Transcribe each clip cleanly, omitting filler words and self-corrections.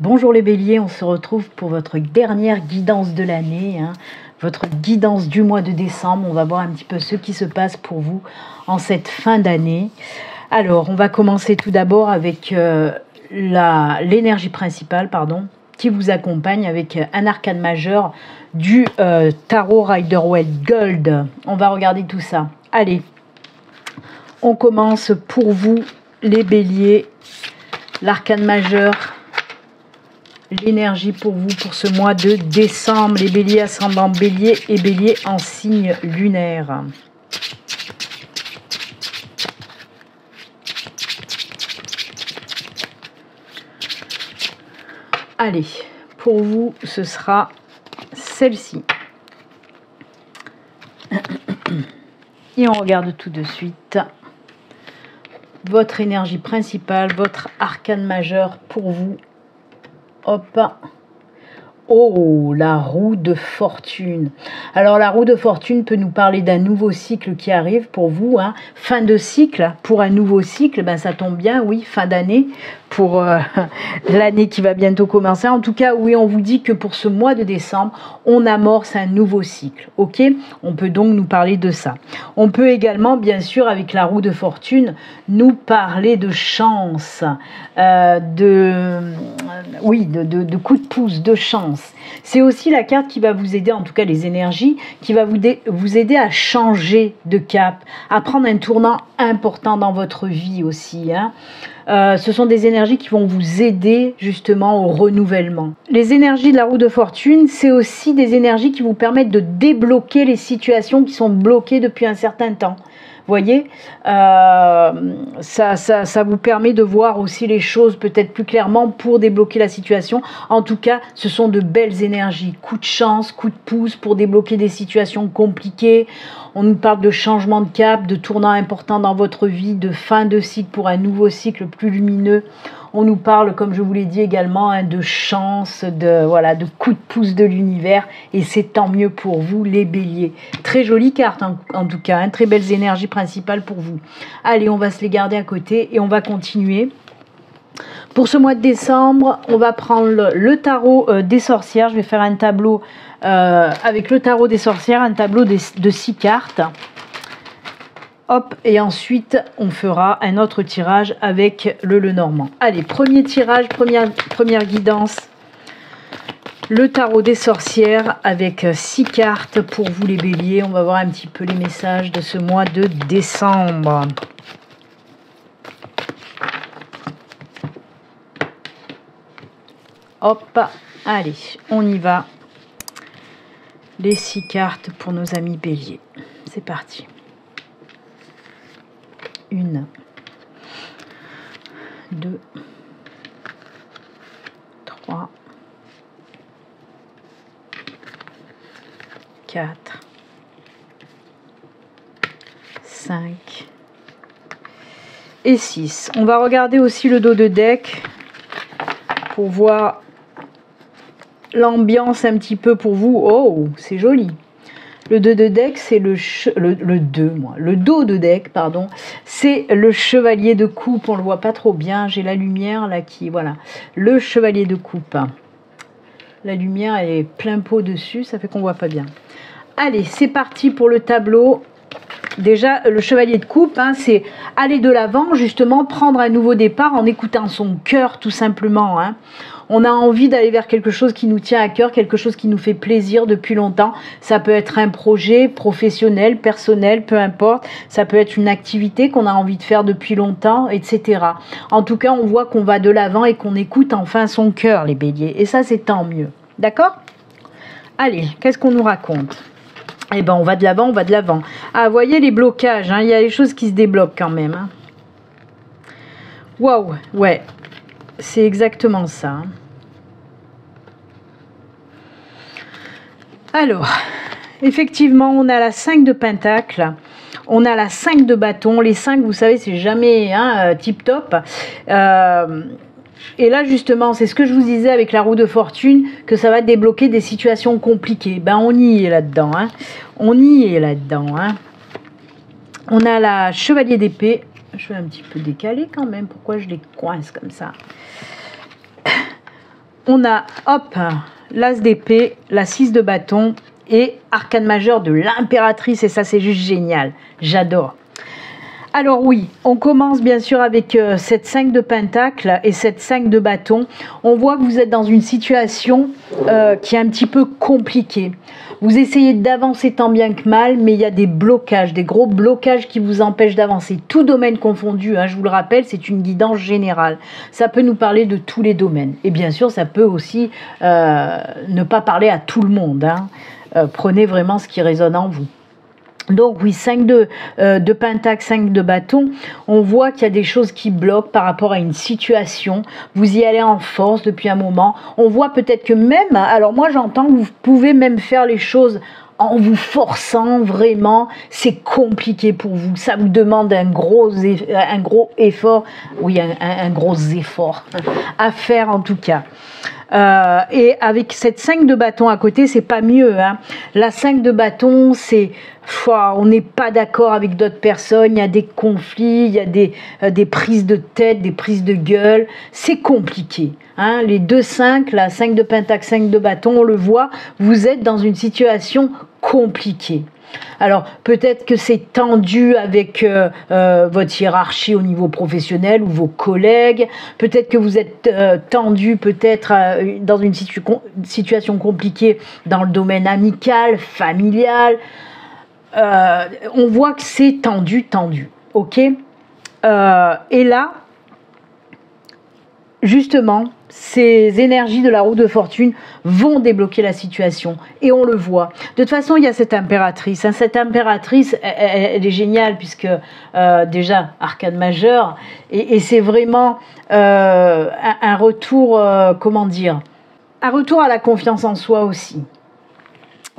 Bonjour les béliers, on se retrouve pour votre dernière guidance de l'année, votre guidance du mois de décembre. On va voir un petit peu ce qui se passe pour vous en cette fin d'année. Alors, on va commencer tout d'abord avec l'énergie principale, qui vous accompagne avec un arcane majeur du tarot Rider-Waite Gold. On va regarder tout ça. Allez, on commence pour vous les béliers, l'arcane majeur. L'énergie pour vous pour ce mois de décembre, les béliers ascendant bélier et bélier en signe lunaire. Allez, pour vous, ce sera celle-ci. Et on regarde tout de suite votre énergie principale, votre arcane majeur pour vous. Hop. Oh, la roue de fortune. Alors, la roue de fortune peut nous parler d'un nouveau cycle qui arrive pour vous. Fin de cycle pour un nouveau cycle. Ben, ça tombe bien, oui, fin d'année pour l'année qui va bientôt commencer. En tout cas, oui, on vous dit que pour ce mois de décembre, on amorce un nouveau cycle. Ok? On peut donc nous parler de ça. On peut également, bien sûr, avec la roue de fortune, nous parler de chance, de coups de pouce, de chance. C'est aussi la carte qui va vous aider, en tout cas les énergies, qui va vous aider à changer de cap, à prendre un tournant important dans votre vie aussi. Ce sont des énergies qui vont vous aider justement au renouvellement. Les énergies de la roue de fortune, c'est aussi des énergies qui vous permettent de débloquer les situations qui sont bloquées depuis un certain temps. Voyez, ça vous permet de voir aussi les choses peut-être plus clairement pour débloquer la situation. En tout cas, ce sont de belles énergies. Coup de chance, coup de pouce pour débloquer des situations compliquées. On nous parle de changement de cap, de tournant important dans votre vie, de fin de cycle pour un nouveau cycle plus lumineux. On nous parle, comme je vous l'ai dit également, de chance, de coup de pouce de l'univers. Et c'est tant mieux pour vous, les béliers. Très jolie carte, en tout cas. Très belles énergies principales pour vous. Allez, on va se les garder à côté et on va continuer. Pour ce mois de décembre, on va prendre le tarot des sorcières. Je vais faire un tableau avec le tarot des sorcières, un tableau de 6 cartes. Hop, et ensuite, on fera un autre tirage avec le Lenormand. Allez, premier tirage, première guidance. Le tarot des sorcières avec 6 cartes pour vous les béliers. On va voir un petit peu les messages de ce mois de décembre. Hop, allez, on y va. Les 6 cartes pour nos amis béliers. C'est parti. 1, 2, 3, 4, 5 et 6. On va regarder aussi le dos de deck pour voir l'ambiance un petit peu pour vous. Oh, c'est joli. Le dos de deck, c'est le dos de deck, pardon, c'est le chevalier de coupe. On le voit pas trop bien. J'ai la lumière là qui, voilà, le chevalier de coupe. La lumière elle est plein pot dessus, ça fait qu'on voit pas bien. Allez, c'est parti pour le tableau. Déjà, le chevalier de coupe, c'est aller de l'avant, justement, prendre un nouveau départ en écoutant son cœur, tout simplement. On a envie d'aller vers quelque chose qui nous tient à cœur, quelque chose qui nous fait plaisir depuis longtemps. Ça peut être un projet professionnel, personnel, peu importe. Ça peut être une activité qu'on a envie de faire depuis longtemps, etc. En tout cas, on voit qu'on va de l'avant et qu'on écoute enfin son cœur, les béliers. Et ça, c'est tant mieux. D'accord ? Allez, qu'est-ce qu'on nous raconte ? Eh ben, on va de l'avant, on va de l'avant. Ah, vous voyez les blocages, il y a des choses qui se débloquent quand même. Waouh, ouais, c'est exactement ça. Alors, effectivement, on a la 5 de pentacle, on a la 5 de bâton. Les 5, vous savez, c'est jamais tip top. Et là, justement, c'est ce que je vous disais avec la roue de fortune, que ça va débloquer des situations compliquées. Ben, on y est là-dedans. On y est là-dedans. On a la chevalier d'épée. Je vais un petit peu décaler quand même. Pourquoi je les coince comme ça? on a, hop, l'as d'épée, la 6 de bâton et arcane majeur de l'impératrice. Et ça, c'est juste génial. J'adore. Alors oui, on commence bien sûr avec cette 5 de pentacle et cette 5 de bâton. On voit que vous êtes dans une situation qui est un petit peu compliquée. Vous essayez d'avancer tant bien que mal, mais il y a des blocages, des gros blocages qui vous empêchent d'avancer. Tout domaine confondu, hein, je vous le rappelle, c'est une guidance générale. Ça peut nous parler de tous les domaines. Et bien sûr, ça peut aussi ne pas parler à tout le monde. Hein. Prenez vraiment ce qui résonne en vous. Donc oui, 5 de pentacle, 5 de bâton, on voit qu'il y a des choses qui bloquent par rapport à une situation. Vous y allez en force depuis un moment. On voit peut-être que même, alors moi j'entends que vous pouvez même faire les choses en vous forçant vraiment. C'est compliqué pour vous. Ça vous demande un gros effort. Oui, un gros effort à faire en tout cas. Et avec cette 5 de bâton à côté, c'est pas mieux. Hein. La 5 de bâton, c'est... on n'est pas d'accord avec d'autres personnes, il y a des conflits, il y a des prises de tête, des prises de gueule. C'est compliqué. Hein. Les 2-5, la 5 de pentacle, 5 de bâton, on le voit, vous êtes dans une situation compliquée. Alors, peut-être que c'est tendu avec votre hiérarchie au niveau professionnel ou vos collègues. Peut-être que vous êtes tendu peut-être dans une situation compliquée dans le domaine amical, familial. On voit que c'est tendu. Ok. Et là, justement, ces énergies de la roue de fortune vont débloquer la situation. Et on le voit. De toute façon, il y a cette impératrice. Hein. Cette impératrice, elle est géniale puisque déjà, arcane majeur. Et c'est vraiment un retour, comment dire, un retour à la confiance en soi aussi.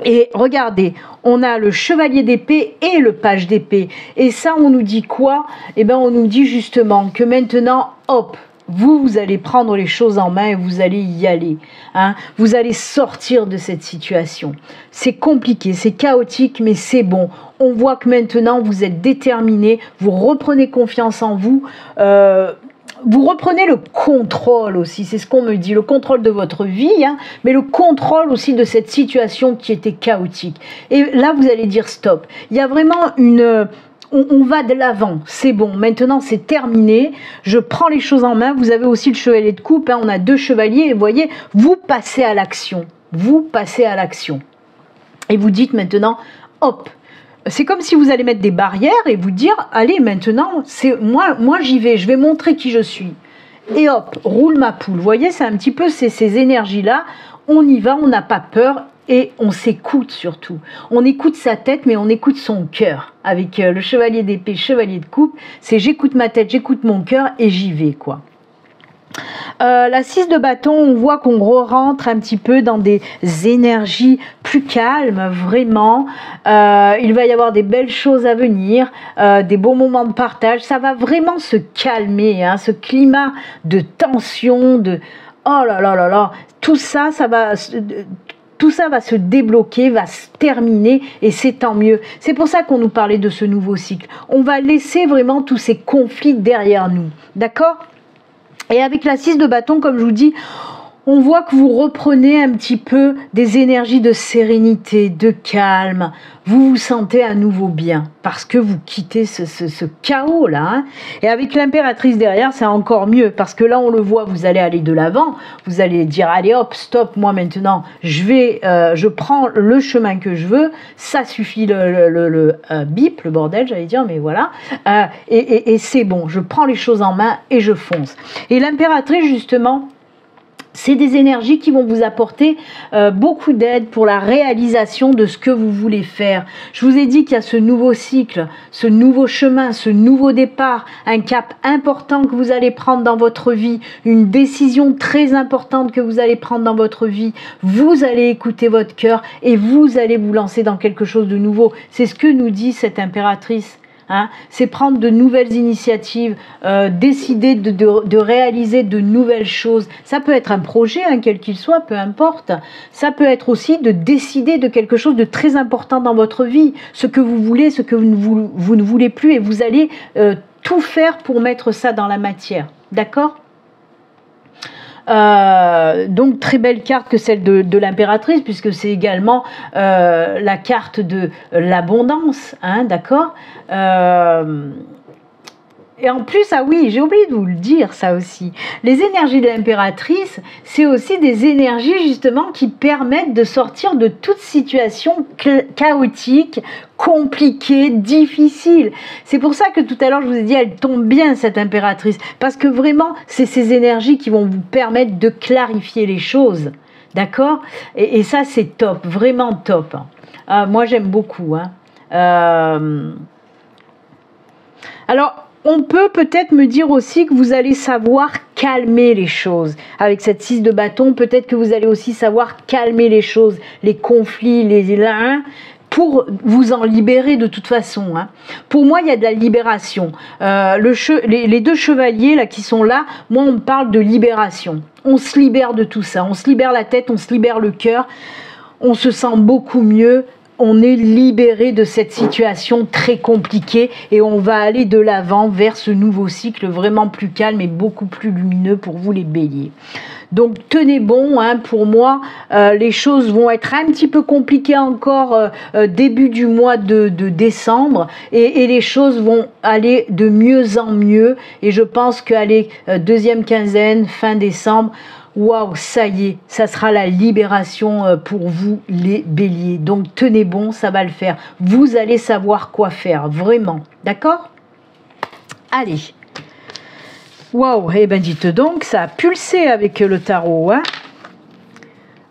Et regardez, on a le chevalier d'épée et le page d'épée. Et ça, on nous dit quoi? Eh bien, on nous dit justement que maintenant, hop, vous allez prendre les choses en main et vous allez y aller. Hein. Vous allez sortir de cette situation. C'est compliqué, c'est chaotique, mais c'est bon. On voit que maintenant, vous êtes déterminé, vous reprenez confiance en vous. Vous reprenez le contrôle aussi, c'est ce qu'on me dit, le contrôle de votre vie, hein, mais le contrôle aussi de cette situation qui était chaotique. Et là, vous allez dire stop. Il y a vraiment une... On va de l'avant, c'est bon, maintenant c'est terminé, je prends les choses en main. Vous avez aussi le chevalier de coupe, hein, on a 2 chevaliers, et vous voyez, vous passez à l'action. Vous passez à l'action. Et vous dites maintenant, hop, c'est comme si vous allez mettre des barrières et vous dire, allez maintenant, c'est moi j'y vais, je vais montrer qui je suis. Et hop, roule ma poule. Vous voyez, c'est un petit peu ces énergies-là, on y va, on n'a pas peur. Et on s'écoute surtout. On écoute sa tête, mais on écoute son cœur. Avec le chevalier d'épée, chevalier de coupe, c'est j'écoute ma tête, j'écoute mon cœur et j'y vais, quoi. La 6 de bâton, on voit qu'on rentre un petit peu dans des énergies plus calmes, vraiment. Il va y avoir des belles choses à venir, des beaux moments de partage. Ça va vraiment se calmer, hein, ce climat de tension, de... Oh là là là là, tout ça va se débloquer, va se terminer et c'est tant mieux. C'est pour ça qu'on nous parlait de ce nouveau cycle. On va laisser vraiment tous ces conflits derrière nous. D'accord ? Et avec la 6 de bâton, comme je vous dis, on voit que vous reprenez un petit peu des énergies de sérénité, de calme. Vous vous sentez à nouveau bien parce que vous quittez ce chaos-là. Hein. Et avec l'impératrice derrière, c'est encore mieux parce que là, on le voit, vous allez aller de l'avant. Vous allez dire, allez hop, stop, moi maintenant, je prends le chemin que je veux. Ça suffit le bip, le bordel, j'allais dire, mais voilà. Et c'est bon, je prends les choses en main et je fonce. Et l'impératrice, justement, c'est des énergies qui vont vous apporter beaucoup d'aide pour la réalisation de ce que vous voulez faire. Je vous ai dit qu'il y a ce nouveau cycle, ce nouveau chemin, ce nouveau départ, un cap important que vous allez prendre dans votre vie, une décision très importante que vous allez prendre dans votre vie. Vous allez écouter votre cœur et vous allez vous lancer dans quelque chose de nouveau. C'est ce que nous dit cette impératrice. Hein, c'est prendre de nouvelles initiatives, décider de réaliser de nouvelles choses. Ça peut être un projet, hein, quel qu'il soit, peu importe. Ça peut être aussi de décider de quelque chose de très important dans votre vie, ce que vous voulez, ce que vous ne voulez plus, et vous allez tout faire pour mettre ça dans la matière. D'accord ? Donc très belle carte que celle de l'impératrice, puisque c'est également la carte de l'abondance, hein, d'accord. Et en plus, ah oui, j'ai oublié de vous le dire ça aussi, les énergies de l'impératrice, c'est aussi des énergies justement qui permettent de sortir de toute situation chaotique, compliquée, difficile. C'est pour ça que tout à l'heure je vous ai dit, elle tombe bien cette impératrice, parce que vraiment, c'est ces énergies qui vont vous permettre de clarifier les choses, d'accord. Et ça, c'est top, vraiment top. Moi, j'aime beaucoup. Hein. Alors, on peut peut-être me dire aussi que vous allez savoir calmer les choses. Avec cette 6 de bâton, peut-être que vous allez aussi savoir calmer les choses, les conflits, les pour vous en libérer de toute façon. Hein. Pour moi, il y a de la libération. Les deux chevaliers là qui sont là, moi, on me parle de libération. On se libère de tout ça. On se libère la tête, on se libère le cœur. On se sent beaucoup mieux. On est libéré de cette situation très compliquée et on va aller de l'avant vers ce nouveau cycle vraiment plus calme et beaucoup plus lumineux pour vous les béliers. Donc tenez bon, hein, pour moi, les choses vont être un petit peu compliquées encore début du mois de décembre et les choses vont aller de mieux en mieux et je pense qu'aller deuxième quinzaine, fin décembre, waouh, ça y est, ça sera la libération pour vous les béliers. Donc tenez bon, ça va le faire. Vous allez savoir quoi faire, vraiment. D'accord? Allez. Waouh, eh ben dites donc, ça a pulsé avec le tarot. Hein.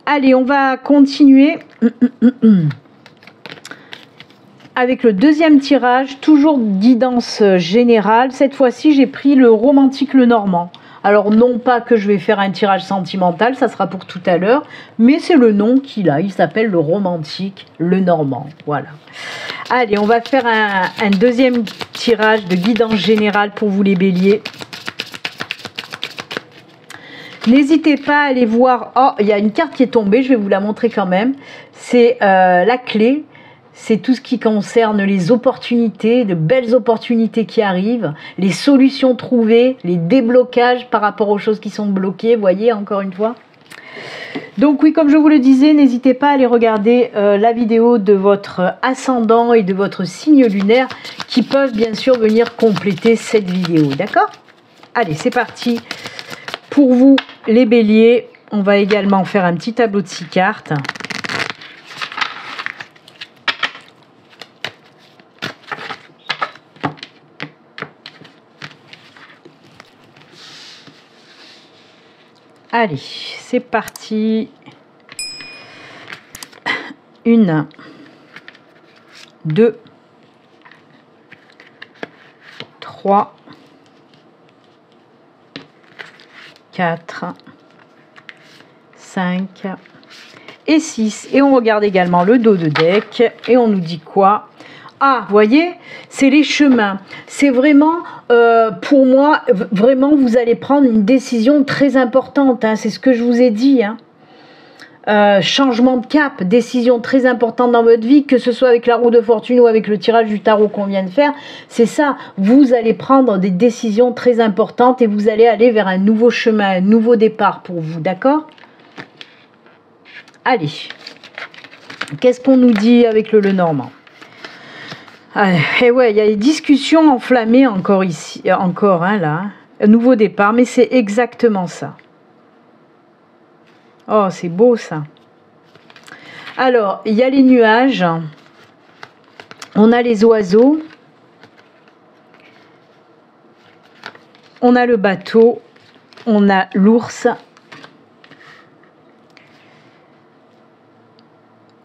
Allez, on va continuer avec le deuxième tirage, toujours guidance générale. Cette fois-ci, j'ai pris le romantique le normand. Alors non pas que je vais faire un tirage sentimental, ça sera pour tout à l'heure, mais c'est le nom qu'il a, il s'appelle le romantique, le normand, voilà. Allez, on va faire un deuxième tirage de guidance générale pour vous les béliers. N'hésitez pas à aller voir, oh, il y a une carte qui est tombée, je vais vous la montrer quand même, c'est la clé. C'est tout ce qui concerne les opportunités, de belles opportunités qui arrivent, les solutions trouvées, les déblocages par rapport aux choses qui sont bloquées, vous voyez, encore une fois. Donc oui, comme je vous le disais, n'hésitez pas à aller regarder la vidéo de votre ascendant et de votre signe lunaire qui peuvent bien sûr venir compléter cette vidéo, d'accord? Allez, c'est parti. Pour vous, les béliers, on va également faire un petit tableau de 6 cartes. Allez, c'est parti. 1, 2, 3, 4, 5 et 6. Et on regarde également le dos de deck et on nous dit quoi? Ah, voyez, c'est les chemins. C'est vraiment, pour moi, vraiment, vous allez prendre une décision très importante. Hein, c'est ce que je vous ai dit. Hein. Changement de cap, décision très importante dans votre vie, que ce soit avec la roue de fortune ou avec le tirage du tarot qu'on vient de faire. C'est ça, vous allez prendre des décisions très importantes et vous allez aller vers un nouveau chemin, un nouveau départ pour vous. D'accord? Allez. Qu'est-ce qu'on nous dit avec le normand? Et ouais, il y a des discussions enflammées encore ici, encore hein, là, un nouveau départ, mais c'est exactement ça. Oh, c'est beau ça. Alors, il y a les nuages, on a les oiseaux, on a le bateau, on a l'ours.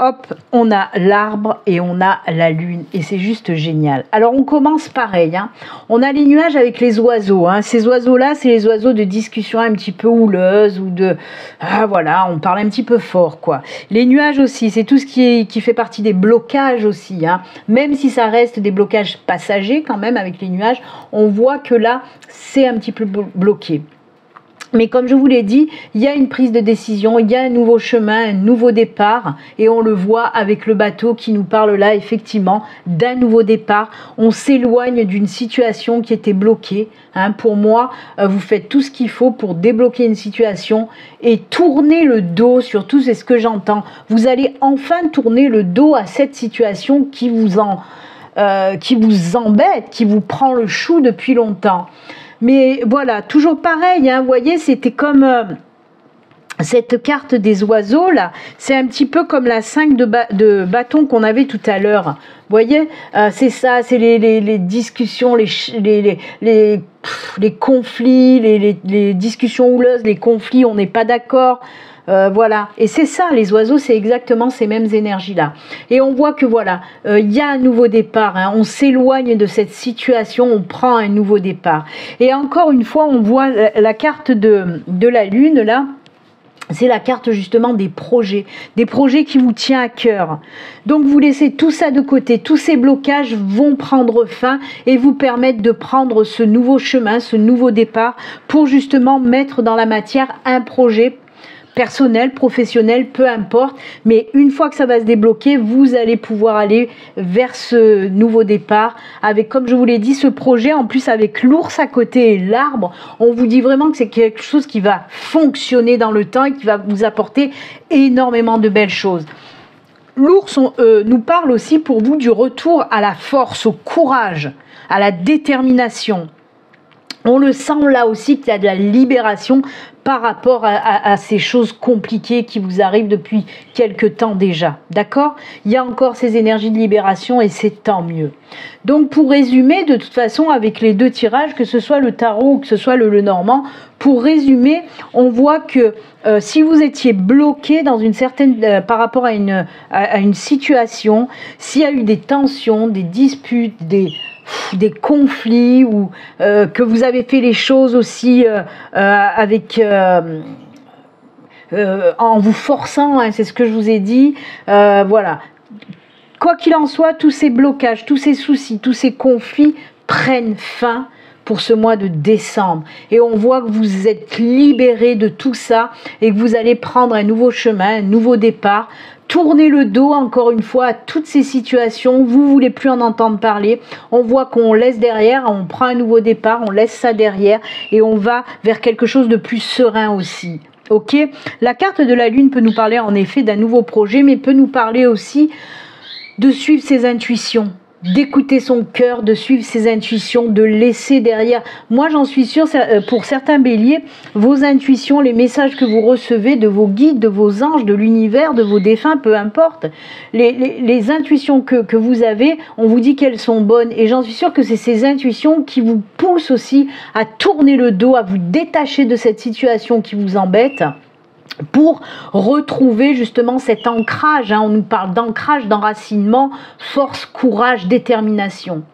Hop, on a l'arbre et on a la lune et c'est juste génial. Alors on commence pareil, hein. On a les nuages avec les oiseaux. Hein. Ces oiseaux-là, c'est les oiseaux de discussion un petit peu houleuse ou de... Ah voilà, on parle un petit peu fort quoi. Les nuages aussi, c'est tout ce qui fait partie des blocages aussi. Hein. Même si ça reste des blocages passagers quand même avec les nuages, on voit que là, c'est un petit peu bloqué. Mais comme je vous l'ai dit, il y a une prise de décision, il y a un nouveau chemin, un nouveau départ. Et on le voit avec le bateau qui nous parle là, effectivement, d'un nouveau départ. On s'éloigne d'une situation qui était bloquée. Hein. Pour moi, vous faites tout ce qu'il faut pour débloquer une situation et tourner le dos, surtout c'est ce que j'entends. Vous allez enfin tourner le dos à cette situation qui vous embête, qui vous prend le chou depuis longtemps. Mais voilà, toujours pareil, hein, vous voyez, c'était comme cette carte des oiseaux, là, c'est un petit peu comme la 5 de bâton qu'on avait tout à l'heure. Vous voyez, c'est ça, c'est les discussions, les conflits, les discussions houleuses, les conflits, on n'est pas d'accord. Voilà, et c'est ça, les oiseaux, c'est exactement ces mêmes énergies-là. Et on voit que voilà, il y a un nouveau départ, hein, on s'éloigne de cette situation, on prend un nouveau départ. Et encore une fois, on voit la carte de la Lune, là, c'est la carte justement des projets qui vous tiennent à cœur. Donc vous laissez tout ça de côté, tous ces blocages vont prendre fin et vous permettre de prendre ce nouveau chemin, ce nouveau départ pour justement mettre dans la matière un projet personnel, professionnel, peu importe, mais une fois que ça va se débloquer, vous allez pouvoir aller vers ce nouveau départ avec, comme je vous l'ai dit, ce projet, en plus avec l'ours à côté et l'arbre, on vous dit vraiment que c'est quelque chose qui va fonctionner dans le temps et qui va vous apporter énormément de belles choses. L'ours nous parle aussi pour vous du retour à la force, au courage, à la détermination. On le sent là aussi qu'il y a de la libération par rapport à ces choses compliquées qui vous arrivent depuis quelque temps déjà. D'accord? Il y a encore ces énergies de libération et c'est tant mieux. Donc pour résumer, de toute façon, avec les deux tirages, que ce soit le tarot ou que ce soit le normand, pour résumer, on voit que si vous étiez bloqué dans une certaine par rapport à une situation, s'il y a eu des tensions, des disputes, des conflits ou que vous avez fait les choses aussi avec en vous forçant, hein, c'est ce que je vous ai dit, voilà. Quoi qu'il en soit, tous ces blocages, tous ces soucis, tous ces conflits prennent fin pour ce mois de décembre. Et on voit que vous êtes libérés de tout ça et que vous allez prendre un nouveau chemin, un nouveau départ. Tournez le dos encore une fois à toutes ces situations, vous ne voulez plus en entendre parler, on voit qu'on laisse derrière, on prend un nouveau départ, on laisse ça derrière et on va vers quelque chose de plus serein aussi. Ok, la carte de la Lune peut nous parler en effet d'un nouveau projet, mais peut nous parler aussi de suivre ses intuitions, d'écouter son cœur, de suivre ses intuitions, de laisser derrière. Moi, j'en suis sûre, pour certains béliers, vos intuitions, les messages que vous recevez de vos guides, de vos anges, de l'univers, de vos défunts, peu importe, les intuitions que vous avez, on vous dit qu'elles sont bonnes. Et j'en suis sûre que c'est ces intuitions qui vous poussent aussi à tourner le dos, à vous détacher de cette situation qui vous embête, pour retrouver justement cet ancrage, hein, on nous parle d'ancrage, d'enracinement, force, courage, détermination.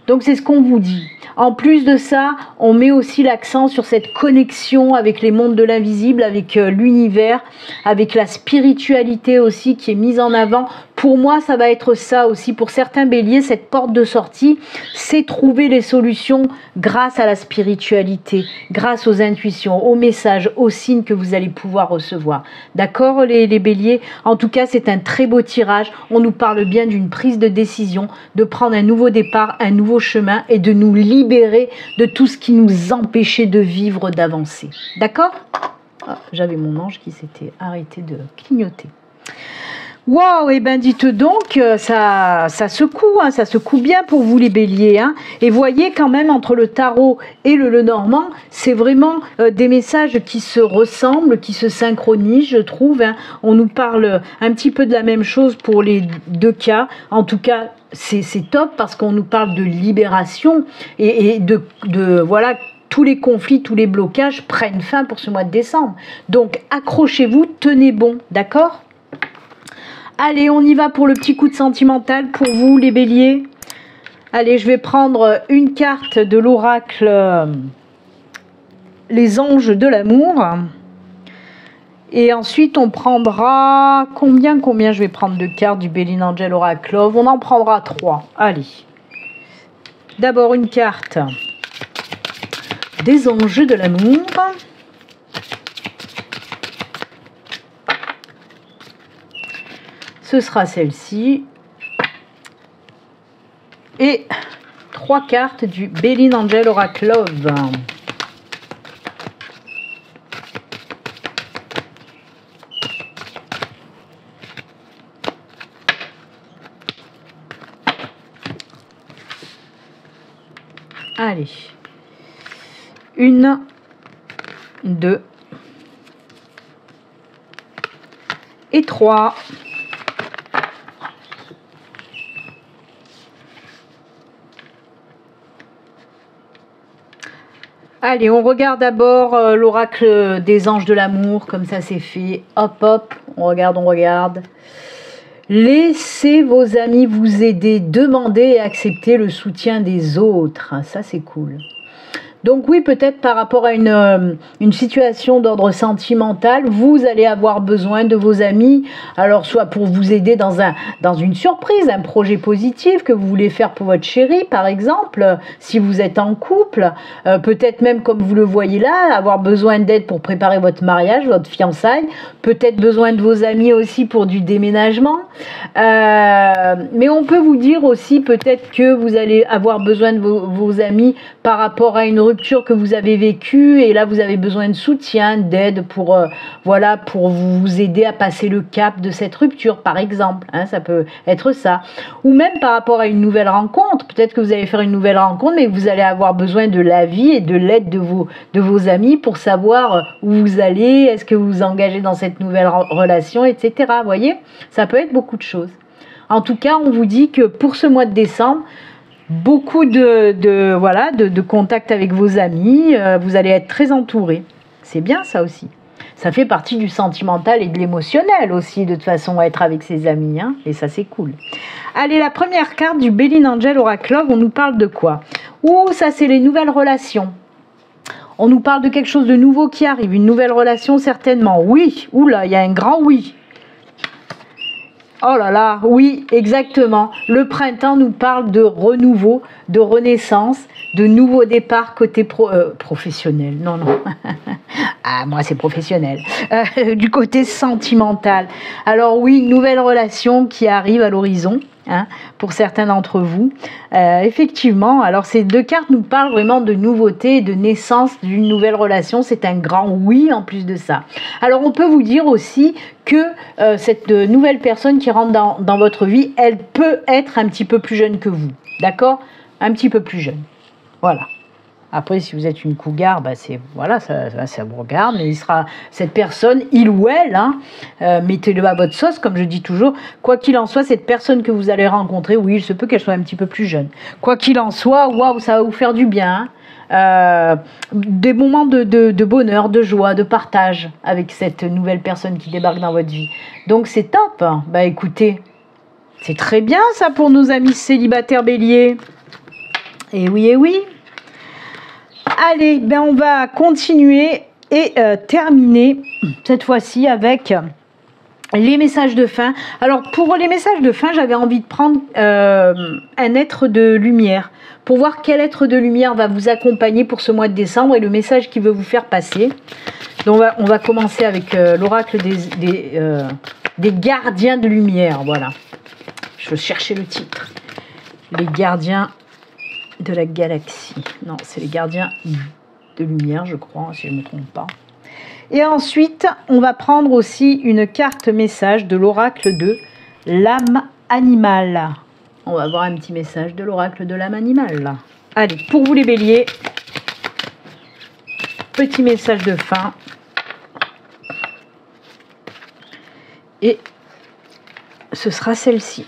Donc c'est ce qu'on vous dit. En plus de ça, on met aussi l'accent sur cette connexion avec les mondes de l'invisible, avec l'univers, avec la spiritualité aussi qui est mise en avant. Pour moi, ça va être ça aussi. Pour certains béliers, cette porte de sortie, c'est trouver les solutions grâce à la spiritualité, grâce aux intuitions, aux messages, aux signes que vous allez pouvoir recevoir. D'accord, les béliers? En tout cas, c'est un très beau tirage. On nous parle bien d'une prise de décision, de prendre un nouveau départ, un nouveau chemin et de nous libérer de tout ce qui nous empêchait de vivre, d'avancer. D'accord? Ah, j'avais mon ange qui s'était arrêté de clignoter. Waouh, et ben dites donc, ça secoue, hein, ça secoue bien pour vous les béliers. Hein. Et voyez quand même entre le tarot et le normand, c'est vraiment des messages qui se ressemblent, qui se synchronisent, je trouve. Hein. On nous parle un petit peu de la même chose pour les deux cas. En tout cas, c'est top parce qu'on nous parle de libération et de voilà, tous les conflits, tous les blocages prennent fin pour ce mois de décembre. Donc accrochez-vous, tenez bon, d'accord ? Allez, on y va pour le petit coup de sentimental pour vous, les béliers. Allez, je vais prendre une carte de l'oracle Les anges de l'amour. Et ensuite, on prendra... Combien je vais prendre de cartes du Béline Angel Oracle Love? On en prendra 3. Allez. D'abord, une carte des anges de l'amour. ce sera celle-ci. Et 3 cartes du Béline Angel Oracle Love. Allez. 1, 2 et 3. Allez, on regarde d'abord l'oracle des anges de l'amour, comme ça c'est fait. Hop, hop, on regarde, on regarde. Laissez vos amis vous aider, demandez et acceptez le soutien des autres. Ça c'est cool. Donc oui, peut-être par rapport à une situation d'ordre sentimental, vous allez avoir besoin de vos amis, alors soit pour vous aider dans une surprise, un projet positif que vous voulez faire pour votre chéri, par exemple, si vous êtes en couple, peut-être même comme vous le voyez là, avoir besoin d'aide pour préparer votre mariage, votre fiançailles, peut-être besoin de vos amis aussi pour du déménagement, mais on peut vous dire aussi peut-être que vous allez avoir besoin de vos amis par rapport à une rupture que vous avez vécue et là vous avez besoin de soutien, d'aide pour voilà, pour vous aider à passer le cap de cette rupture par exemple, hein, ça peut être ça, ou même par rapport à une nouvelle rencontre, peut-être que vous allez faire une nouvelle rencontre mais vous allez avoir besoin de l'avis et de l'aide de vos amis pour savoir où vous allez, est-ce que vous vous engagez dans cette nouvelle relation, etc. Vous voyez, ça peut être beaucoup de choses. En tout cas, on vous dit que pour ce mois de décembre, beaucoup de contact avec vos amis, vous allez être très entouré. C'est bien ça aussi. Ça fait partie du sentimental et de l'émotionnel aussi, de toute façon, être avec ses amis, hein, et ça c'est cool. Allez, la première carte du Béline Angel Oracle Love, on nous parle de quoi? Ouh, ça c'est les nouvelles relations. On nous parle de quelque chose de nouveau qui arrive, une nouvelle relation certainement. Oui, oula, il y a un grand oui. Oh là là, oui, exactement. Le printemps nous parle de renouveau, de renaissance, de nouveau départ côté professionnel. Non, non. Ah, moi, c'est professionnel. Du côté sentimental. Alors oui, une nouvelle relation qui arrive à l'horizon, hein, pour certains d'entre vous. Effectivement, alors ces deux cartes nous parlent vraiment de nouveauté, de naissance d'une nouvelle relation. C'est un grand oui en plus de ça. Alors on peut vous dire aussi que cette nouvelle personne qui rentre dans votre vie, elle peut être un petit peu plus jeune que vous. D'accord? Un petit peu plus jeune. Voilà. Après, si vous êtes une cougar, bah c'est voilà, ça vous regarde, mais il sera cette personne, il ou elle, hein, mettez-le à votre sauce, comme je dis toujours. Quoi qu'il en soit, cette personne que vous allez rencontrer, oui, il se peut qu'elle soit un petit peu plus jeune. Quoi qu'il en soit, waouh, ça va vous faire du bien. Des moments de bonheur, de joie, de partage avec cette nouvelle personne qui débarque dans votre vie. Donc c'est top. Bah écoutez, c'est très bien ça pour nos amis célibataires béliers. Et oui, et oui. Allez, ben on va continuer et terminer cette fois-ci avec les messages de fin. Alors pour les messages de fin, j'avais envie de prendre un être de lumière pour voir quel être de lumière va vous accompagner pour ce mois de décembre et le message qu'il veut vous faire passer. Donc on va commencer avec l'oracle des gardiens de lumière. Voilà, je vais chercher le titre. Les gardiens de la galaxie. Non, c'est les gardiens de lumière, je crois, si je ne me trompe pas. Et ensuite, on va prendre aussi une carte message de l'oracle de l'âme animale. On va voir un petit message de l'oracle de l'âme animale. Allez, pour vous les béliers, petit message de fin. Et ce sera celle-ci.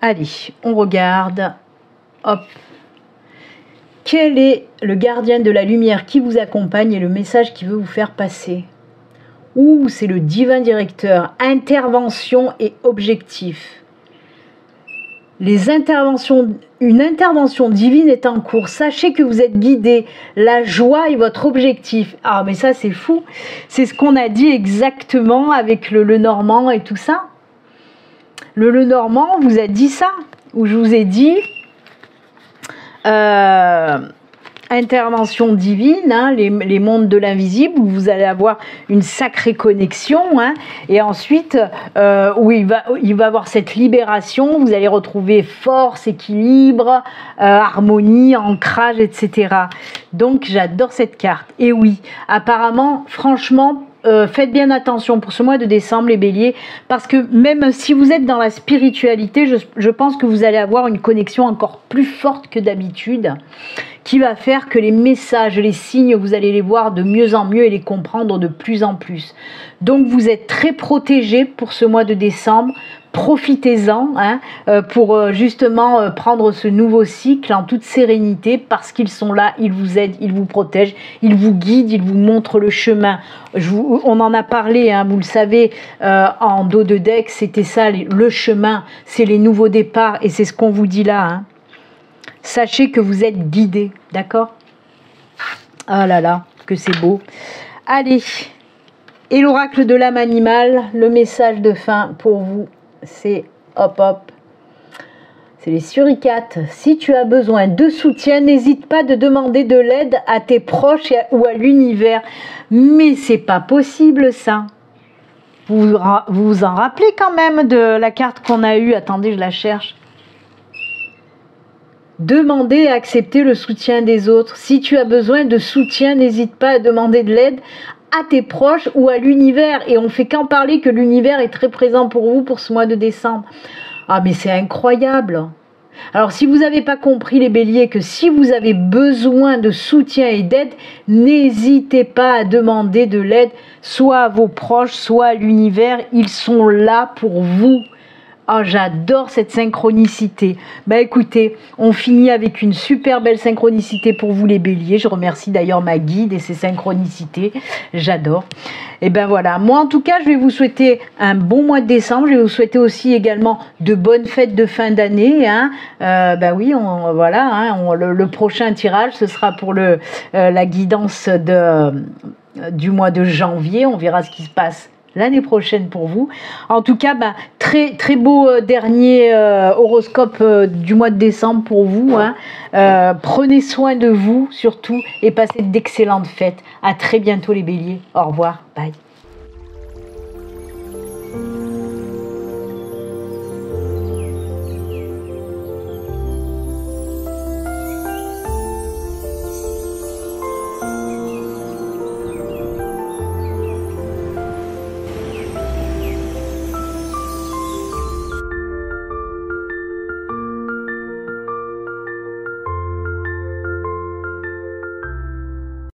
Allez, on regarde. Hop. Quel est le gardien de la lumière qui vous accompagne et le message qu'il veut vous faire passer? Ouh, c'est le divin directeur. Intervention et objectif. Une intervention divine est en cours. Sachez que vous êtes guidé. La joie est votre objectif. Ah, mais ça, c'est fou. C'est ce qu'on a dit exactement avec le Normand et tout ça. Le Normand vous a dit ça, où je vous ai dit intervention divine, hein, les mondes de l'invisible, où vous allez avoir une sacrée connexion, hein, et ensuite où il va avoir cette libération, vous allez retrouver force, équilibre, harmonie, ancrage, etc. Donc j'adore cette carte. Et oui, apparemment, franchement, faites bien attention pour ce mois de décembre, les béliers, parce que même si vous êtes dans la spiritualité, je pense que vous allez avoir une connexion encore plus forte que d'habitude, qui va faire que les messages, les signes, vous allez les voir de mieux en mieux et les comprendre de plus en plus. Donc vous êtes très protégés pour ce mois de décembre. Profitez-en, hein, pour justement prendre ce nouveau cycle en toute sérénité, parce qu'ils sont là, ils vous aident, ils vous protègent, ils vous guident, ils vous montrent le chemin. On en a parlé, hein, vous le savez, en dos de deck, c'était ça, le chemin, c'est les nouveaux départs, et c'est ce qu'on vous dit là. Hein. Sachez que vous êtes guidés, d'accord? Ah là là, que c'est beau. Allez, et l'oracle de l'âme animale, le message de fin pour vous, c'est hop hop, c'est les suricates. Si tu as besoin de soutien, n'hésite pas de demander de l'aide à tes proches ou à l'univers. Mais c'est pas possible ça. Vous vous en rappelez quand même de la carte qu'on a eue? Attendez, je la cherche. Demander et accepter le soutien des autres. Si tu as besoin de soutien, n'hésite pas à demander de l'aide à tes proches ou à l'univers. Et on fait qu'en parler que l'univers est très présent pour vous pour ce mois de décembre. Ah mais c'est incroyable. Alors si vous n'avez pas compris les béliers, que si vous avez besoin de soutien et d'aide, n'hésitez pas à demander de l'aide, soit à vos proches, soit à l'univers. Ils sont là pour vous. Oh, j'adore cette synchronicité. Bah écoutez, on finit avec une super belle synchronicité pour vous les béliers. Je remercie d'ailleurs ma guide et ses synchronicités. J'adore. Et ben voilà, moi en tout cas, je vais vous souhaiter un bon mois de décembre. Je vais vous souhaiter aussi également de bonnes fêtes de fin d'année. Hein. Ben oui, voilà, hein, le prochain tirage, ce sera pour la guidance du mois de janvier. On verra ce qui se passe l'année prochaine pour vous. En tout cas, bah, très, très beau dernier horoscope du mois de décembre pour vous. Hein. Prenez soin de vous surtout et passez d'excellentes fêtes. À très bientôt les béliers. Au revoir. Bye.